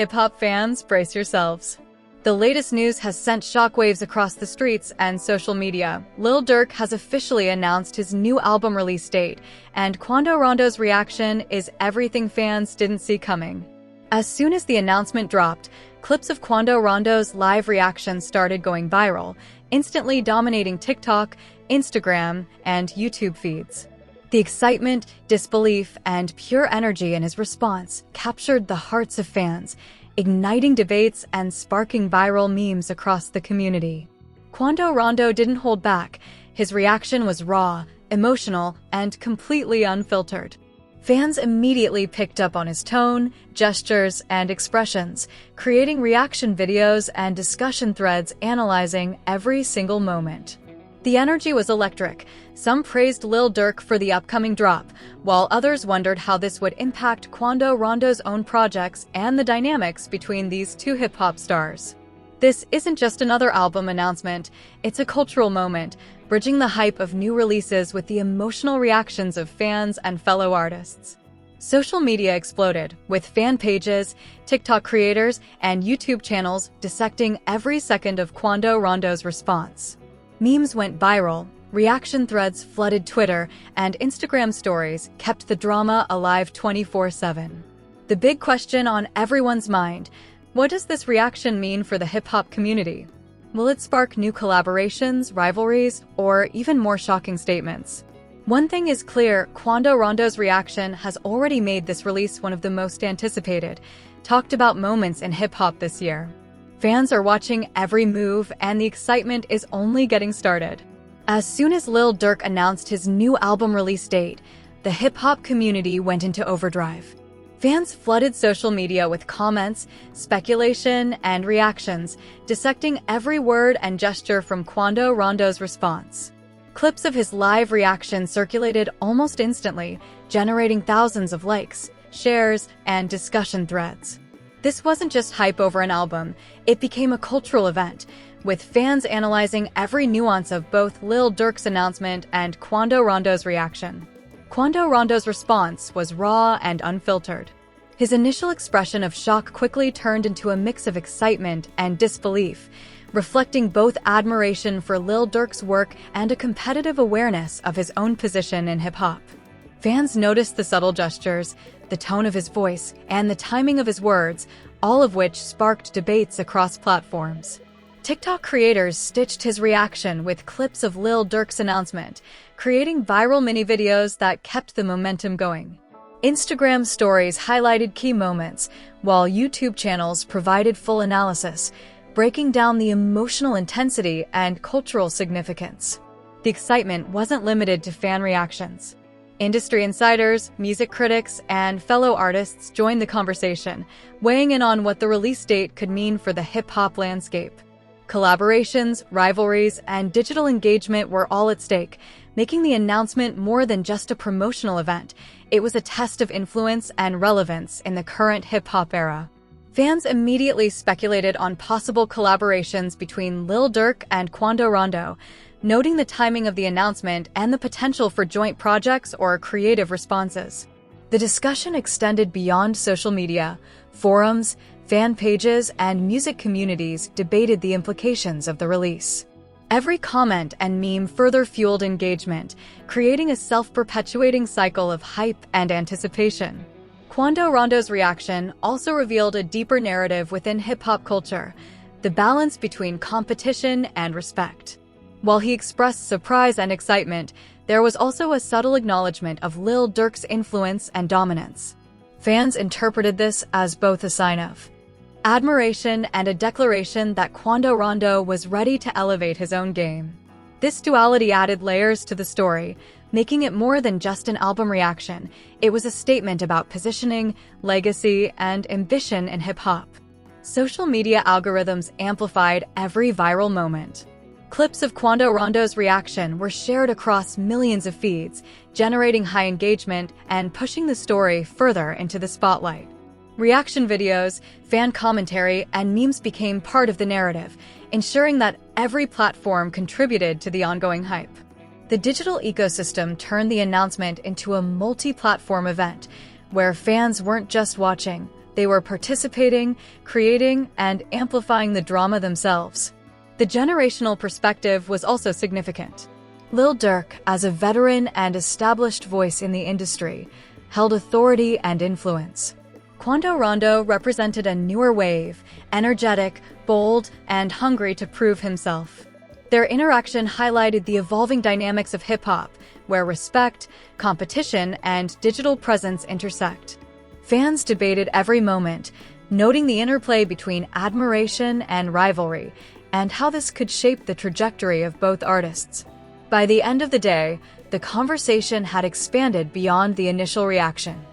Hip-hop fans, brace yourselves. The latest news has sent shockwaves across the streets and social media. Lil Durk has officially announced his new album release date, and Quando Rondo's reaction is everything fans didn't see coming. As soon as the announcement dropped, clips of Quando Rondo's live reaction started going viral, instantly dominating TikTok, Instagram, and YouTube feeds. The excitement, disbelief, and pure energy in his response captured the hearts of fans, igniting debates and sparking viral memes across the community. Quando Rondo didn't hold back. His reaction was raw, emotional, and completely unfiltered. Fans immediately picked up on his tone, gestures, and expressions, creating reaction videos and discussion threads analyzing every single moment. The energy was electric. Some praised Lil Durk for the upcoming drop, while others wondered how this would impact Quando Rondo's own projects and the dynamics between these two hip-hop stars. This isn't just another album announcement, it's a cultural moment, bridging the hype of new releases with the emotional reactions of fans and fellow artists. Social media exploded, with fan pages, TikTok creators, and YouTube channels dissecting every second of Quando Rondo's response. Memes went viral, reaction threads flooded Twitter, and Instagram stories kept the drama alive 24/7. The big question on everyone's mind: what does this reaction mean for the hip-hop community? Will it spark new collaborations, rivalries, or even more shocking statements? One thing is clear: Quando Rondo's reaction has already made this release one of the most anticipated, talked about moments in hip-hop this year. Fans are watching every move, and the excitement is only getting started. As soon as Lil Durk announced his new album release date, the hip-hop community went into overdrive. Fans flooded social media with comments, speculation, and reactions, dissecting every word and gesture from Quando Rondo's response. Clips of his live reaction circulated almost instantly, generating thousands of likes, shares, and discussion threads. This wasn't just hype over an album, it became a cultural event, with fans analyzing every nuance of both Lil Durk's announcement and Quando Rondo's reaction. Quando Rondo's response was raw and unfiltered. His initial expression of shock quickly turned into a mix of excitement and disbelief, reflecting both admiration for Lil Durk's work and a competitive awareness of his own position in hip-hop. Fans noticed the subtle gestures, the tone of his voice, and the timing of his words, all of which sparked debates across platforms. TikTok creators stitched his reaction with clips of Lil Durk's announcement, creating viral mini-videos that kept the momentum going. Instagram stories highlighted key moments, while YouTube channels provided full analysis, breaking down the emotional intensity and cultural significance. The excitement wasn't limited to fan reactions. Industry insiders, music critics, and fellow artists joined the conversation, weighing in on what the release date could mean for the hip-hop landscape. Collaborations, rivalries, and digital engagement were all at stake, making the announcement more than just a promotional event. It was a test of influence and relevance in the current hip-hop era. Fans immediately speculated on possible collaborations between Lil Durk and Quando Rondo, noting the timing of the announcement and the potential for joint projects or creative responses. The discussion extended beyond social media. Forums, fan pages, and music communities debated the implications of the release. Every comment and meme further fueled engagement, creating a self-perpetuating cycle of hype and anticipation. Quando Rondo's reaction also revealed a deeper narrative within hip-hop culture, the balance between competition and respect. While he expressed surprise and excitement, there was also a subtle acknowledgement of Lil Durk's influence and dominance. Fans interpreted this as both a sign of admiration and a declaration that Quando Rondo was ready to elevate his own game. This duality added layers to the story, making it more than just an album reaction. It was a statement about positioning, legacy, and ambition in hip-hop. Social media algorithms amplified every viral moment. Clips of Quando Rondo's reaction were shared across millions of feeds, generating high engagement and pushing the story further into the spotlight. Reaction videos, fan commentary, and memes became part of the narrative, ensuring that every platform contributed to the ongoing hype. The digital ecosystem turned the announcement into a multi-platform event, where fans weren't just watching, They were participating, creating, and amplifying the drama themselves. The generational perspective was also significant. Lil Durk, as a veteran and established voice in the industry, held authority and influence. Quando Rondo represented a newer wave, energetic, bold, and hungry to prove himself. Their interaction highlighted the evolving dynamics of hip-hop, where respect, competition, and digital presence intersect. Fans debated every moment, noting the interplay between admiration and rivalry, and how this could shape the trajectory of both artists. By the end of the day, the conversation had expanded beyond the initial reaction.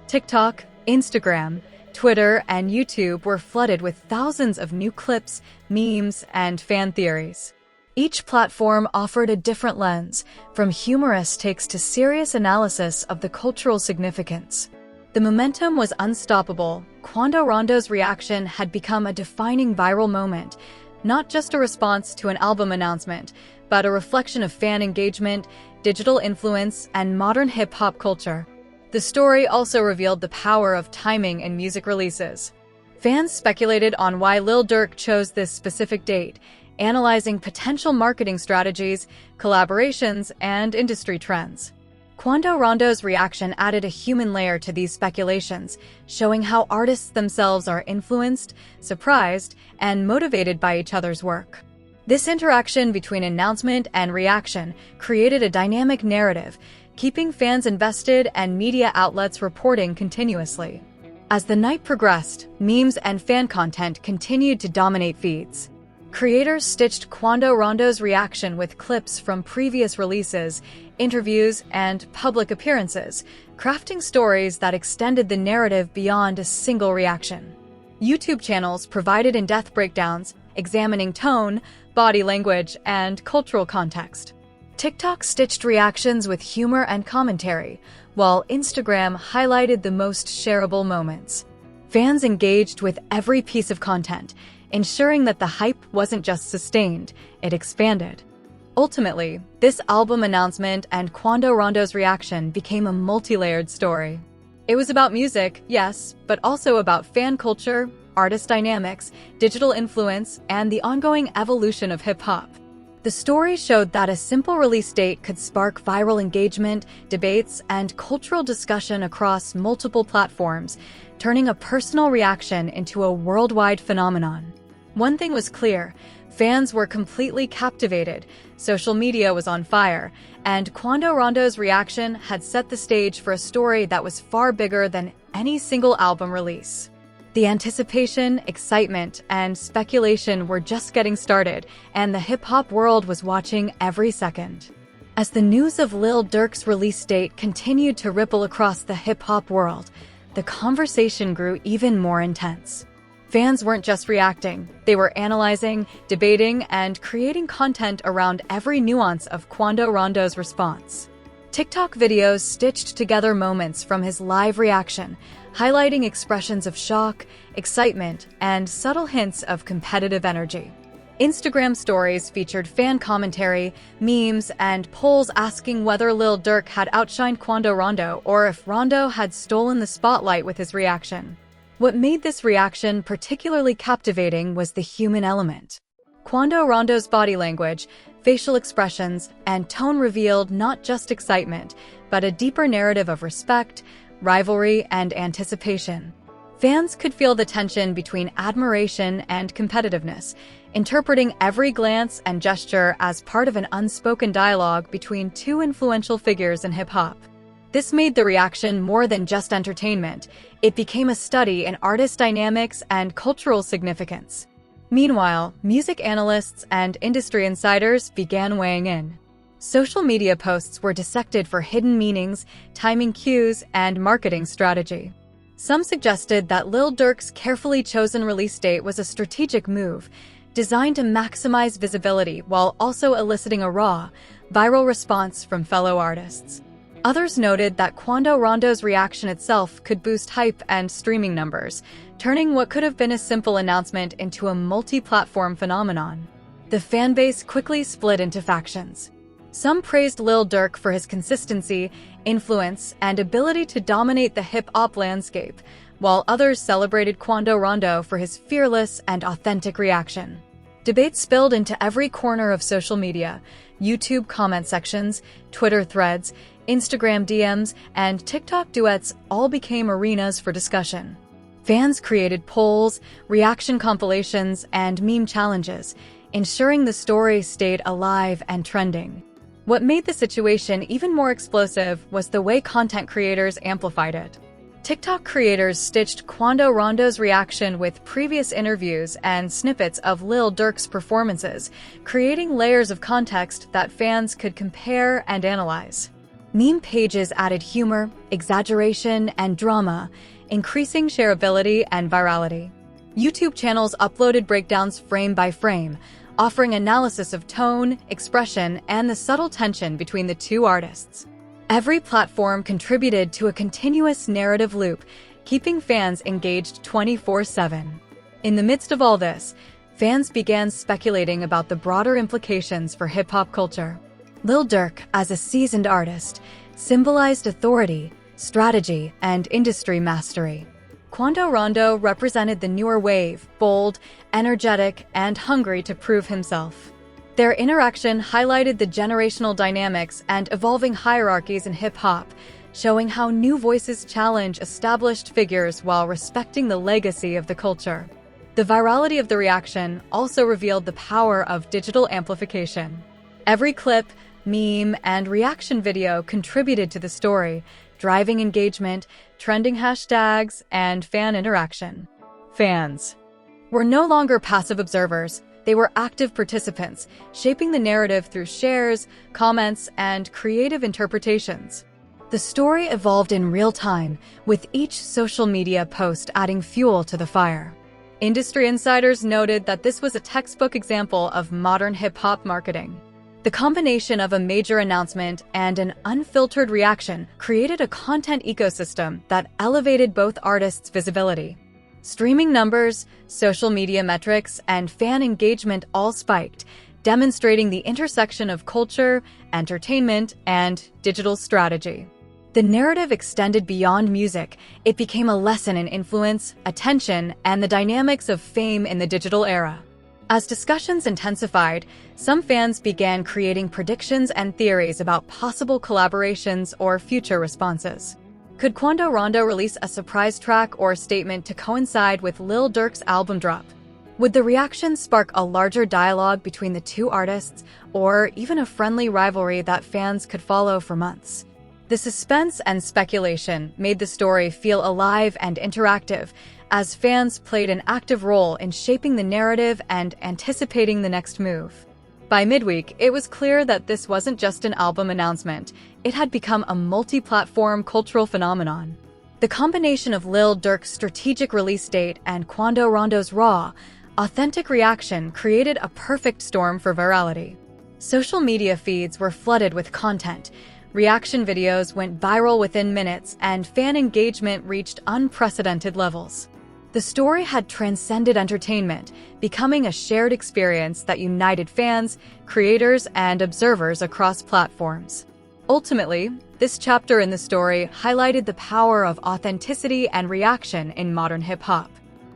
TikTok, Instagram, Twitter, and YouTube were flooded with thousands of new clips, memes, and fan theories. Each platform offered a different lens, from humorous takes to serious analysis of the cultural significance. The momentum was unstoppable. Quando Rondo's reaction had become a defining viral moment, not just a response to an album announcement, but a reflection of fan engagement, digital influence, and modern hip-hop culture. The story also revealed the power of timing in music releases. Fans speculated on why Lil Durk chose this specific date, analyzing potential marketing strategies, collaborations, and industry trends. Quando Rondo's reaction added a human layer to these speculations, showing how artists themselves are influenced, surprised, and motivated by each other's work. This interaction between announcement and reaction created a dynamic narrative, keeping fans invested and media outlets reporting continuously. As the night progressed, memes and fan content continued to dominate feeds. Creators stitched Quando Rondo's reaction with clips from previous releases, interviews, and public appearances, crafting stories that extended the narrative beyond a single reaction. YouTube channels provided in-depth breakdowns, examining tone, body language, and cultural context. TikTok stitched reactions with humor and commentary, while Instagram highlighted the most shareable moments. Fans engaged with every piece of content, ensuring that the hype wasn't just sustained, it expanded. Ultimately, this album announcement and Quando Rondo's reaction became a multi-layered story. It was about music, yes, but also about fan culture, artist dynamics, digital influence, and the ongoing evolution of hip-hop. The story showed that a simple release date could spark viral engagement, debates, and cultural discussion across multiple platforms, turning a personal reaction into a worldwide phenomenon. One thing was clear, fans were completely captivated, social media was on fire, and Quando Rondo's reaction had set the stage for a story that was far bigger than any single album release. The anticipation, excitement, and speculation were just getting started, and the hip-hop world was watching every second. As the news of Lil Durk's release date continued to ripple across the hip-hop world, the conversation grew even more intense. Fans weren't just reacting, they were analyzing, debating, and creating content around every nuance of Quando Rondo's response. TikTok videos stitched together moments from his live reaction, highlighting expressions of shock, excitement, and subtle hints of competitive energy. Instagram stories featured fan commentary, memes, and polls asking whether Lil Durk had outshined Quando Rondo or if Rondo had stolen the spotlight with his reaction. What made this reaction particularly captivating was the human element. Quando Rondo's body language, facial expressions, and tone revealed not just excitement, but a deeper narrative of respect, rivalry, and anticipation. Fans could feel the tension between admiration and competitiveness, interpreting every glance and gesture as part of an unspoken dialogue between two influential figures in hip-hop. This made the reaction more than just entertainment. It became a study in artist dynamics and cultural significance. Meanwhile, music analysts and industry insiders began weighing in. Social media posts were dissected for hidden meanings, timing cues, and marketing strategy. Some suggested that Lil Durk's carefully chosen release date was a strategic move, designed to maximize visibility while also eliciting a raw, viral response from fellow artists. Others noted that Quando Rondo's reaction itself could boost hype and streaming numbers, turning what could have been a simple announcement into a multi-platform phenomenon. The fanbase quickly split into factions. Some praised Lil Durk for his consistency, influence, and ability to dominate the hip-hop landscape, while others celebrated Quando Rondo for his fearless and authentic reaction. Debates spilled into every corner of social media. YouTube comment sections, Twitter threads, Instagram DMs, and TikTok duets all became arenas for discussion. Fans created polls, reaction compilations, and meme challenges, ensuring the story stayed alive and trending. What made the situation even more explosive was the way content creators amplified it. TikTok creators stitched Quando Rondo's reaction with previous interviews and snippets of Lil Durk's performances, creating layers of context that fans could compare and analyze. Meme pages added humor, exaggeration, and drama, increasing shareability and virality. YouTube channels uploaded breakdowns frame by frame, offering analysis of tone, expression, and the subtle tension between the two artists. Every platform contributed to a continuous narrative loop, keeping fans engaged 24/7. In the midst of all this, fans began speculating about the broader implications for hip-hop culture. Lil Durk, as a seasoned artist, symbolized authority, strategy, and industry mastery. Quando Rondo represented the newer wave, bold, energetic, and hungry to prove himself. Their interaction highlighted the generational dynamics and evolving hierarchies in hip-hop, showing how new voices challenge established figures while respecting the legacy of the culture. The virality of the reaction also revealed the power of digital amplification. Every clip, meme, and reaction video contributed to the story, driving engagement, trending hashtags, and fan interaction. Fans were no longer passive observers. They were active participants, shaping the narrative through shares, comments, and creative interpretations. The story evolved in real time, with each social media post adding fuel to the fire. Industry insiders noted that this was a textbook example of modern hip-hop marketing. The combination of a major announcement and an unfiltered reaction created a content ecosystem that elevated both artists' visibility. Streaming numbers, social media metrics, and fan engagement all spiked, demonstrating the intersection of culture, entertainment, and digital strategy. The narrative extended beyond music. It became a lesson in influence, attention, and the dynamics of fame in the digital era. As discussions intensified, some fans began creating predictions and theories about possible collaborations or future responses. Could Quando Rondo release a surprise track or statement to coincide with Lil Durk's album drop? Would the reaction spark a larger dialogue between the two artists, or even a friendly rivalry that fans could follow for months? The suspense and speculation made the story feel alive and interactive, as fans played an active role in shaping the narrative and anticipating the next move. By midweek, it was clear that this wasn't just an album announcement. It had become a multi-platform cultural phenomenon. The combination of Lil Durk's strategic release date and Quando Rondo's raw, authentic reaction created a perfect storm for virality. Social media feeds were flooded with content. Reaction videos went viral within minutes, and fan engagement reached unprecedented levels. The story had transcended entertainment, becoming a shared experience that united fans, creators, and observers across platforms. Ultimately, this chapter in the story highlighted the power of authenticity and reaction in modern hip-hop.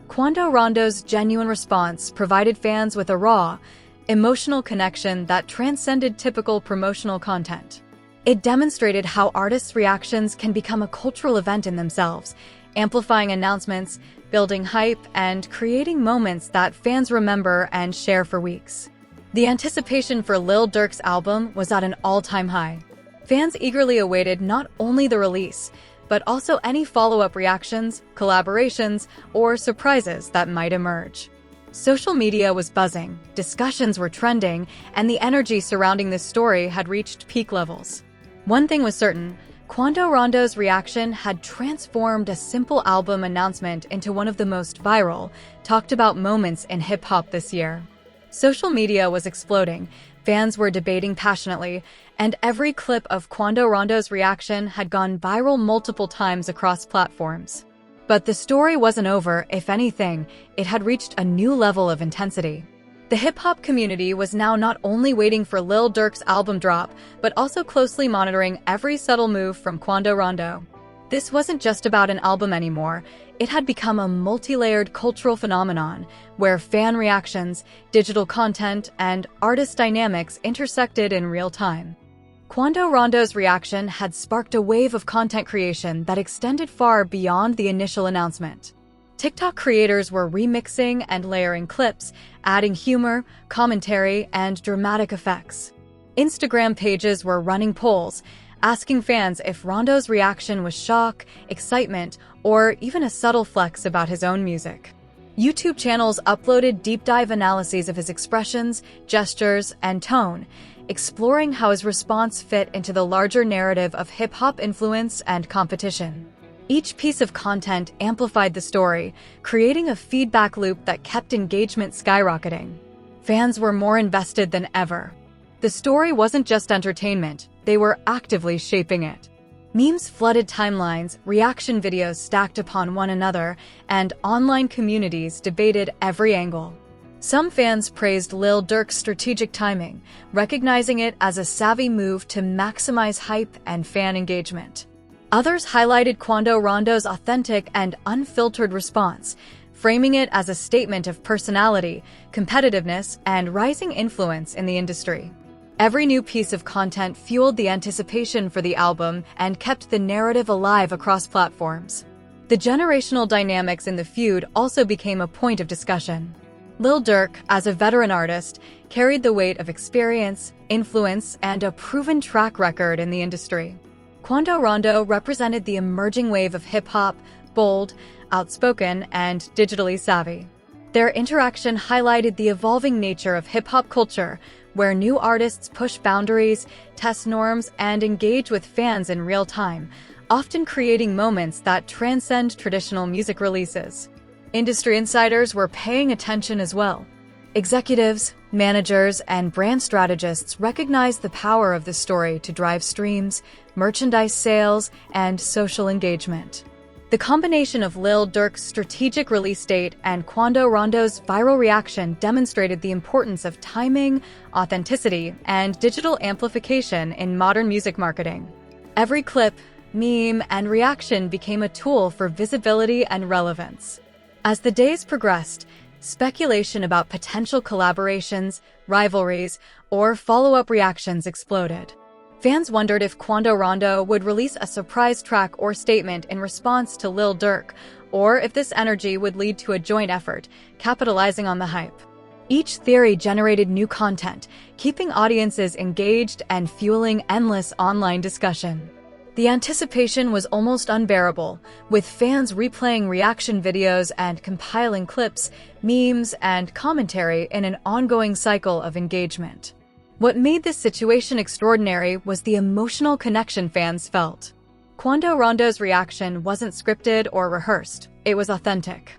Quando Rondo's genuine response provided fans with a raw, emotional connection that transcended typical promotional content. It demonstrated how artists' reactions can become a cultural event in themselves, amplifying announcements, building hype, and creating moments that fans remember and share for weeks. The anticipation for Lil Durk's album was at an all-time high. Fans eagerly awaited not only the release, but also any follow-up reactions, collaborations, or surprises that might emerge. Social media was buzzing, discussions were trending, and the energy surrounding this story had reached peak levels. One thing was certain: Quando Rondo's reaction had transformed a simple album announcement into one of the most viral, talked about moments in hip-hop this year. Social media was exploding, fans were debating passionately, and every clip of Quando Rondo's reaction had gone viral multiple times across platforms. But the story wasn't over. If anything, it had reached a new level of intensity. The hip-hop community was now not only waiting for Lil Durk's album drop, but also closely monitoring every subtle move from Quando Rondo. This wasn't just about an album anymore. It had become a multi-layered cultural phenomenon where fan reactions, digital content, and artist dynamics intersected in real time. Quando Rondo's reaction had sparked a wave of content creation that extended far beyond the initial announcement. TikTok creators were remixing and layering clips, adding humor, commentary, and dramatic effects. Instagram pages were running polls, asking fans if Rondo's reaction was shock, excitement, or even a subtle flex about his own music. YouTube channels uploaded deep-dive analyses of his expressions, gestures, and tone, exploring how his response fit into the larger narrative of hip-hop influence and competition. Each piece of content amplified the story, creating a feedback loop that kept engagement skyrocketing. Fans were more invested than ever. The story wasn't just entertainment, they were actively shaping it. Memes flooded timelines, reaction videos stacked upon one another, and online communities debated every angle. Some fans praised Lil Durk's strategic timing, recognizing it as a savvy move to maximize hype and fan engagement. Others highlighted Quando Rondo's authentic and unfiltered response, framing it as a statement of personality, competitiveness, and rising influence in the industry. Every new piece of content fueled the anticipation for the album and kept the narrative alive across platforms. The generational dynamics in the feud also became a point of discussion. Lil Durk, as a veteran artist, carried the weight of experience, influence, and a proven track record in the industry. Quando Rondo represented the emerging wave of hip-hop, bold, outspoken, and digitally savvy. Their interaction highlighted the evolving nature of hip-hop culture, where new artists push boundaries, test norms, and engage with fans in real time, often creating moments that transcend traditional music releases. Industry insiders were paying attention as well. Executives, managers, and brand strategists recognized the power of the story to drive streams, merchandise sales, and social engagement. The combination of Lil Durk's strategic release date and Quando Rondo's viral reaction demonstrated the importance of timing, authenticity, and digital amplification in modern music marketing. Every clip, meme, and reaction became a tool for visibility and relevance. As the days progressed, speculation about potential collaborations, rivalries, or follow-up reactions exploded. Fans wondered if Quando Rondo would release a surprise track or statement in response to Lil Durk, or if this energy would lead to a joint effort, capitalizing on the hype. Each theory generated new content, keeping audiences engaged and fueling endless online discussion. The anticipation was almost unbearable, with fans replaying reaction videos and compiling clips, memes, and commentary in an ongoing cycle of engagement. What made this situation extraordinary was the emotional connection fans felt. Quando Rondo's reaction wasn't scripted or rehearsed, it was authentic.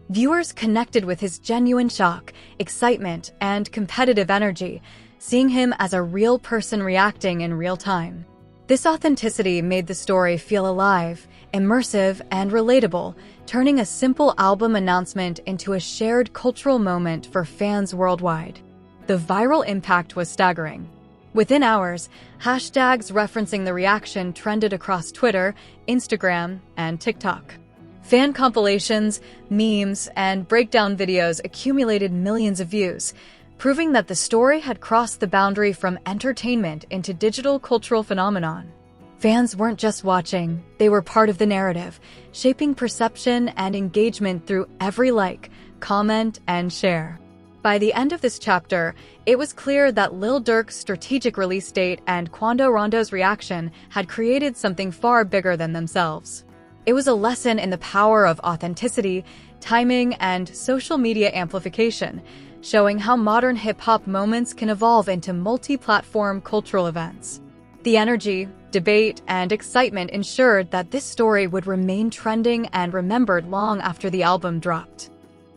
Viewers connected with his genuine shock, excitement, and competitive energy, seeing him as a real person reacting in real time. This authenticity made the story feel alive, immersive, and relatable, turning a simple album announcement into a shared cultural moment for fans worldwide. The viral impact was staggering. Within hours, hashtags referencing the reaction trended across Twitter, Instagram, and TikTok. Fan compilations, memes, and breakdown videos accumulated millions of views, proving that the story had crossed the boundary from entertainment into digital cultural phenomenon. Fans weren't just watching, they were part of the narrative, shaping perception and engagement through every like, comment, and share. By the end of this chapter, it was clear that Lil Durk's strategic release date and Quando Rondo's reaction had created something far bigger than themselves. It was a lesson in the power of authenticity, timing, and social media amplification, showing how modern hip-hop moments can evolve into multi-platform cultural events. The energy, debate, and excitement ensured that this story would remain trending and remembered long after the album dropped.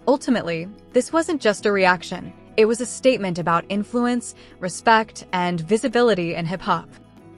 Ultimately, this wasn't just a reaction. It was a statement about influence, respect, and visibility in hip-hop.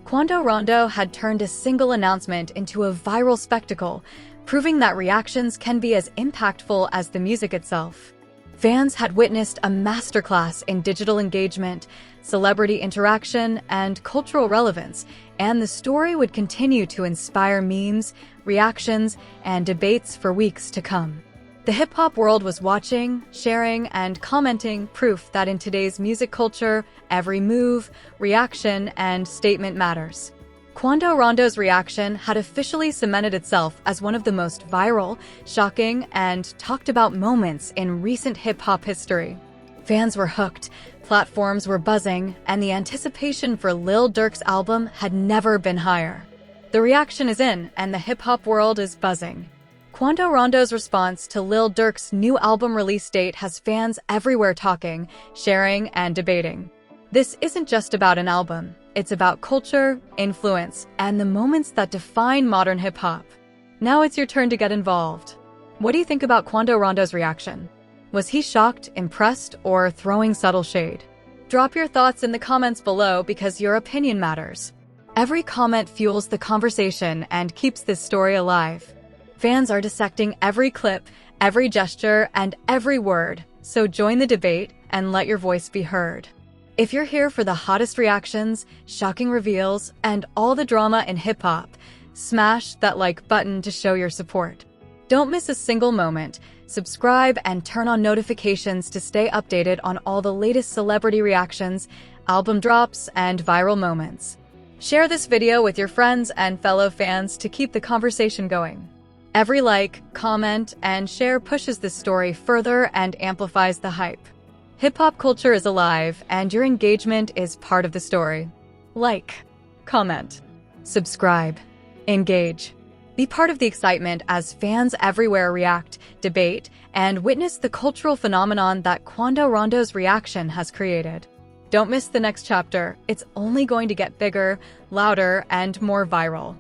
Quando Rondo had turned a single announcement into a viral spectacle, proving that reactions can be as impactful as the music itself. Fans had witnessed a masterclass in digital engagement, celebrity interaction, and cultural relevance, and the story would continue to inspire memes, reactions, and debates for weeks to come. The hip-hop world was watching, sharing, and commenting, proof that in today's music culture, every move, reaction, and statement matters. Quando Rondo's reaction had officially cemented itself as one of the most viral, shocking, and talked about moments in recent hip-hop history. Fans were hooked, platforms were buzzing, and the anticipation for Lil Durk's album had never been higher. The reaction is in, and the hip-hop world is buzzing. Quando Rondo's response to Lil Durk's new album release date has fans everywhere talking, sharing, and debating. This isn't just about an album. It's about culture, influence, and the moments that define modern hip-hop. Now it's your turn to get involved. What do you think about Quando Rondo's reaction? Was he shocked, impressed, or throwing subtle shade? Drop your thoughts in the comments below because your opinion matters. Every comment fuels the conversation and keeps this story alive. Fans are dissecting every clip, every gesture, and every word, so join the debate and let your voice be heard. If you're here for the hottest reactions, shocking reveals, and all the drama in hip-hop, smash that like button to show your support. Don't miss a single moment. Subscribe and turn on notifications to stay updated on all the latest celebrity reactions, album drops, and viral moments. Share this video with your friends and fellow fans to keep the conversation going. Every like, comment, and share pushes this story further and amplifies the hype. Hip-hop culture is alive, and your engagement is part of the story. Like, comment, subscribe, engage. Be part of the excitement as fans everywhere react, debate, and witness the cultural phenomenon that Quando Rondo's reaction has created. Don't miss the next chapter. It's only going to get bigger, louder, and more viral.